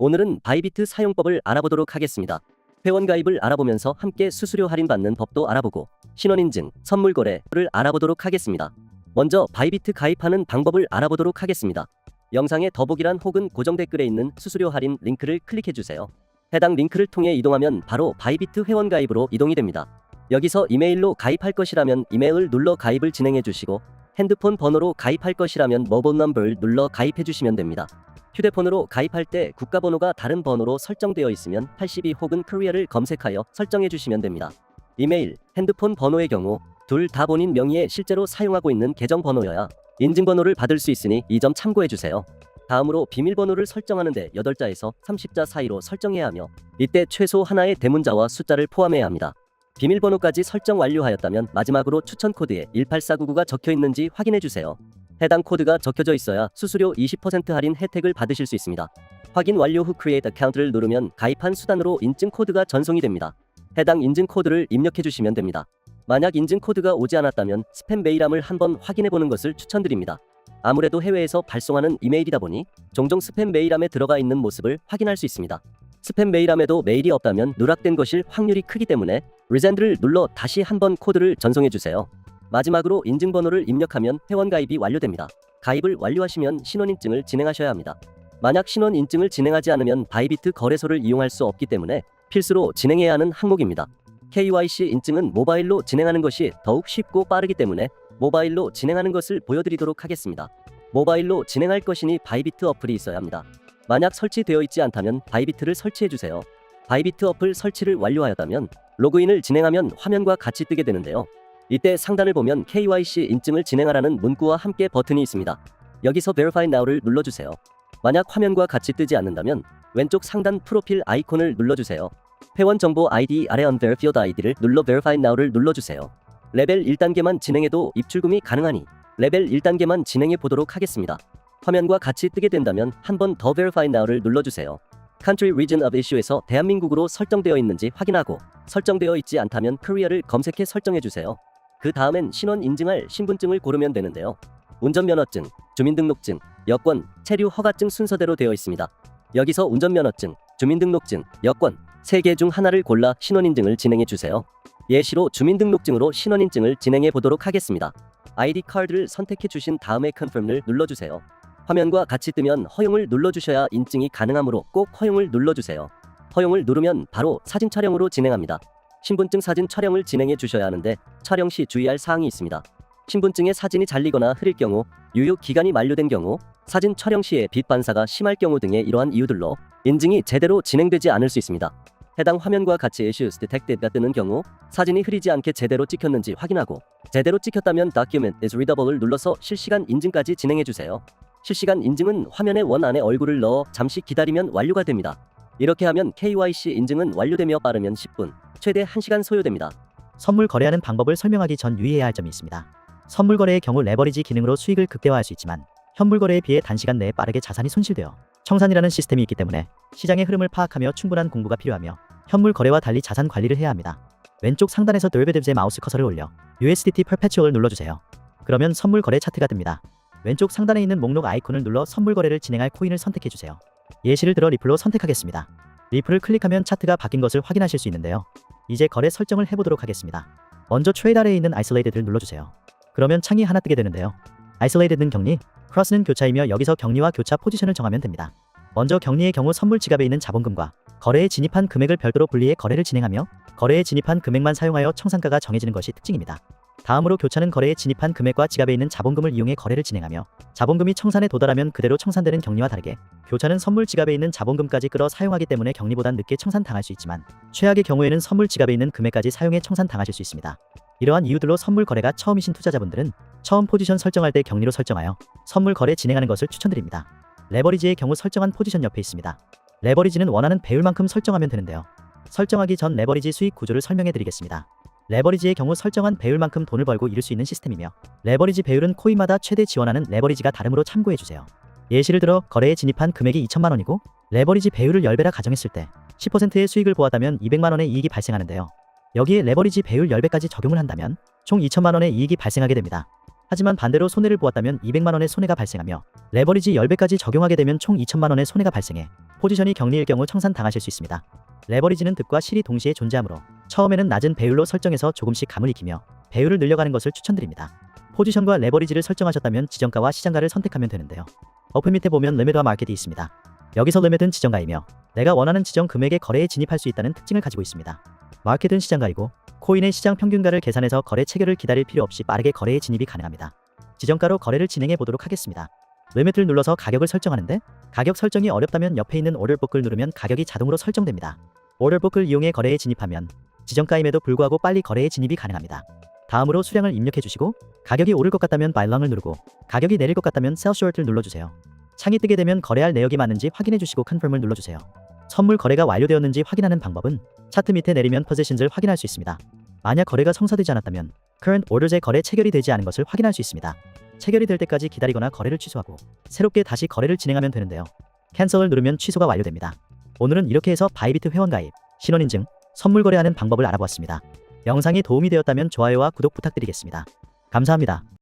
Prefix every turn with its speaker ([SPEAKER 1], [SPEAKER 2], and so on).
[SPEAKER 1] 오늘은 바이비트 사용법을 알아보도록 하겠습니다. 회원가입을 알아보면서 함께 수수료 할인받는 법도 알아보고 신원인증, 선물 거래를 알아보도록 하겠습니다. 먼저 바이비트 가입하는 방법을 알아보도록 하겠습니다. 영상의 더보기란 혹은 고정 댓글에 있는 수수료 할인 링크를 클릭해주세요. 해당 링크를 통해 이동하면 바로 바이비트 회원가입으로 이동이 됩니다. 여기서 이메일로 가입할 것이라면 이메일을 눌러 가입을 진행해주시고 핸드폰 번호로 가입할 것이라면 모바일 넘버를 눌러 가입해주시면 됩니다. 휴대폰으로 가입할 때 국가번호가 다른 번호로 설정되어 있으면 82 혹은 코리아를 검색하여 설정해주시면 됩니다. 이메일, 핸드폰 번호의 경우 둘 다 본인 명의의 실제로 사용하고 있는 계정 번호여야 인증번호를 받을 수 있으니 이 점 참고해주세요. 다음으로 비밀번호를 설정하는데 8자에서 30자 사이로 설정해야 하며 이때 최소 하나의 대문자와 숫자를 포함해야 합니다. 비밀번호까지 설정 완료하였다면 마지막으로 추천 코드에 18499가 적혀있는지 확인해주세요. 해당 코드가 적혀져 있어야 수수료 20% 할인 혜택을 받으실 수 있습니다. 확인 완료 후 Create Account를 누르면 가입한 수단으로 인증 코드가 전송이 됩니다. 해당 인증 코드를 입력해 주시면 됩니다. 만약 인증 코드가 오지 않았다면 스팸 메일함을 한번 확인해 보는 것을 추천드립니다. 아무래도 해외에서 발송하는 이메일이다 보니 종종 스팸 메일함에 들어가 있는 모습을 확인할 수 있습니다. 스팸 메일함에도 메일이 없다면 누락된 것일 확률이 크기 때문에 Resend를 눌러 다시 한번 코드를 전송해 주세요. 마지막으로 인증번호를 입력하면 회원가입이 완료됩니다. 가입을 완료하시면 신원인증을 진행하셔야 합니다. 만약 신원인증을 진행하지 않으면 바이비트 거래소를 이용할 수 없기 때문에 필수로 진행해야 하는 항목입니다. KYC 인증은 모바일로 진행하는 것이 더욱 쉽고 빠르기 때문에 모바일로 진행하는 것을 보여드리도록 하겠습니다. 모바일로 진행할 것이니 바이비트 어플이 있어야 합니다. 만약 설치되어 있지 않다면 바이비트를 설치해주세요. 바이비트 어플 설치를 완료하였다면 로그인을 진행하면 화면과 같이 뜨게 되는데요. 이때 상단을 보면 KYC 인증을 진행하라는 문구와 함께 버튼이 있습니다. 여기서 Verify Now를 눌러주세요. 만약 화면과 같이 뜨지 않는다면 왼쪽 상단 프로필 아이콘을 눌러주세요. 회원 정보 ID 아래 Unverified ID를 눌러 Verify Now를 눌러주세요. 레벨 1단계만 진행해도 입출금이 가능하니 레벨 1단계만 진행해 보도록 하겠습니다. 화면과 같이 뜨게 된다면 한 번 더 Verify Now를 눌러주세요. Country Region of Issue에서 대한민국으로 설정되어 있는지 확인하고 설정되어 있지 않다면 Korea를 검색해 설정해주세요. 그 다음엔 신원 인증할 신분증을 고르면 되는데요. 운전면허증, 주민등록증, 여권, 체류 허가증 순서대로 되어 있습니다. 여기서 운전면허증, 주민등록증, 여권 3개 중 하나를 골라 신원인증을 진행해 주세요. 예시로 주민등록증으로 신원인증을 진행해 보도록 하겠습니다. ID 카드를 선택해 주신 다음에 Confirm을 눌러주세요. 화면과 같이 뜨면 허용을 눌러주셔야 인증이 가능하므로 꼭 허용을 눌러주세요. 허용을 누르면 바로 사진 촬영으로 진행합니다. 신분증 사진 촬영을 진행해 주셔야 하는데 촬영 시 주의할 사항이 있습니다. 신분증에 사진이 잘리거나 흐릴 경우, 유효 기간이 만료된 경우, 사진 촬영 시에 빛 반사가 심할 경우 등의 이러한 이유들로 인증이 제대로 진행되지 않을 수 있습니다. 해당 화면과 같이 Issues Detected가 뜨는 경우 사진이 흐리지 않게 제대로 찍혔는지 확인하고 제대로 찍혔다면 Document is Readable을 눌러서 실시간 인증까지 진행해 주세요. 실시간 인증은 화면에 원 안에 얼굴을 넣어 잠시 기다리면 완료가 됩니다. 이렇게 하면 KYC 인증은 완료되며 빠르면 10분, 최대 1시간 소요됩니다.
[SPEAKER 2] 선물 거래하는 방법을 설명하기 전 유의해야 할 점이 있습니다. 선물 거래의 경우 레버리지 기능으로 수익을 극대화할 수 있지만 현물 거래에 비해 단시간 내에 빠르게 자산이 손실되어 청산이라는 시스템이 있기 때문에 시장의 흐름을 파악하며 충분한 공부가 필요하며 현물 거래와 달리 자산 관리를 해야 합니다. 왼쪽 상단에서 Derivatives의 마우스 커서를 올려 USDT Perpetual을 눌러주세요. 그러면 선물 거래 차트가 뜹니다. 왼쪽 상단에 있는 목록 아이콘을 눌러 선물 거래를 진행할 코인을 선택해주세요. 예시를 들어 리플로 선택하겠습니다. 리플을 클릭하면 차트가 바뀐 것을 확인하실 수 있는데요. 이제 거래 설정을 해보도록 하겠습니다. 먼저 트레이드 아래에 있는 Isolated를 눌러주세요. 그러면 창이 하나 뜨게 되는데요. Isolated는 격리, Cross는 교차이며 여기서 격리와 교차 포지션을 정하면 됩니다. 먼저 격리의 경우 선물 지갑에 있는 자본금과 거래에 진입한 금액을 별도로 분리해 거래를 진행하며 거래에 진입한 금액만 사용하여 청산가가 정해지는 것이 특징입니다. 다음으로 교차는 거래에 진입한 금액과 지갑에 있는 자본금을 이용해 거래를 진행하며 자본금이 청산에 도달하면 그대로 청산되는 격리와 다르게 교차는 선물 지갑에 있는 자본금까지 끌어 사용하기 때문에 격리보단 늦게 청산당할 수 있지만 최악의 경우에는 선물 지갑에 있는 금액까지 사용해 청산당하실 수 있습니다. 이러한 이유들로 선물 거래가 처음이신 투자자분들은 처음 포지션 설정할 때 격리로 설정하여 선물 거래 진행하는 것을 추천드립니다. 레버리지의 경우 설정한 포지션 옆에 있습니다. 레버리지는 원하는 배율만큼 설정하면 되는데요. 설정하기 전 레버리지 수익 구조를 설명해 드리겠습니다. 레버리지의 경우 설정한 배율만큼 돈을 벌고 이룰 수 있는 시스템이며 레버리지 배율은 코인마다 최대 지원하는 레버리지가 다르므로 참고해주세요. 예시를 들어 거래에 진입한 금액이 2천만원이고 레버리지 배율을 10배라 가정했을 때 10%의 수익을 보았다면 200만원의 이익이 발생하는데요. 여기에 레버리지 배율 10배까지 적용을 한다면 총 2천만원의 이익이 발생하게 됩니다. 하지만 반대로 손해를 보았다면 200만 원의 손해가 발생하며 레버리지 10배까지 적용하게 되면 총 2천만 원의 손해가 발생해 포지션이 격리일 경우 청산당하실 수 있습니다. 레버리지는 득과 실이 동시에 존재하므로 처음에는 낮은 배율로 설정해서 조금씩 감을 익히며 배율을 늘려가는 것을 추천드립니다. 포지션과 레버리지를 설정하셨다면 지정가와 시장가를 선택하면 되는데요. 어플 밑에 보면 리밋과 마켓이 있습니다. 여기서 리밋은 지정가이며 내가 원하는 지정 금액의 거래에 진입할 수 있다는 특징을 가지고 있습니다. 마켓은 시장가이고 코인의 시장 평균가를 계산해서 거래 체결을 기다릴 필요 없이 빠르게 거래에 진입이 가능합니다. 지정가로 거래를 진행해 보도록 하겠습니다. 리밋을 눌러서 가격을 설정하는데 가격 설정이 어렵다면 옆에 있는 오더북을 누르면 가격이 자동으로 설정됩니다. 오더북을 이용해 거래에 진입하면 지정가임에도 불구하고 빨리 거래에 진입이 가능합니다. 다음으로 수량을 입력해 주시고 가격이 오를 것 같다면 buy long을 누르고 가격이 내릴 것 같다면 sell short를 눌러주세요. 창이 뜨게 되면 거래할 내역이 맞는지 확인해 주시고 confirm을 눌러주세요. 선물 거래가 완료되었는지 확인하는 방법은 차트 밑에 내리면 positions을 확인할 수 있습니다. 만약 거래가 성사되지 않았다면 current orders의 거래 체결이 되지 않은 것을 확인할 수 있습니다. 체결이 될 때까지 기다리거나 거래를 취소하고 새롭게 다시 거래를 진행하면 되는데요. cancel을 누르면 취소가 완료됩니다. 오늘은 이렇게 해서 바이비트 회원가입, 신원인증, 선물 거래하는 방법을 알아보았습니다. 영상이 도움이 되었다면 좋아요와 구독 부탁드리겠습니다. 감사합니다.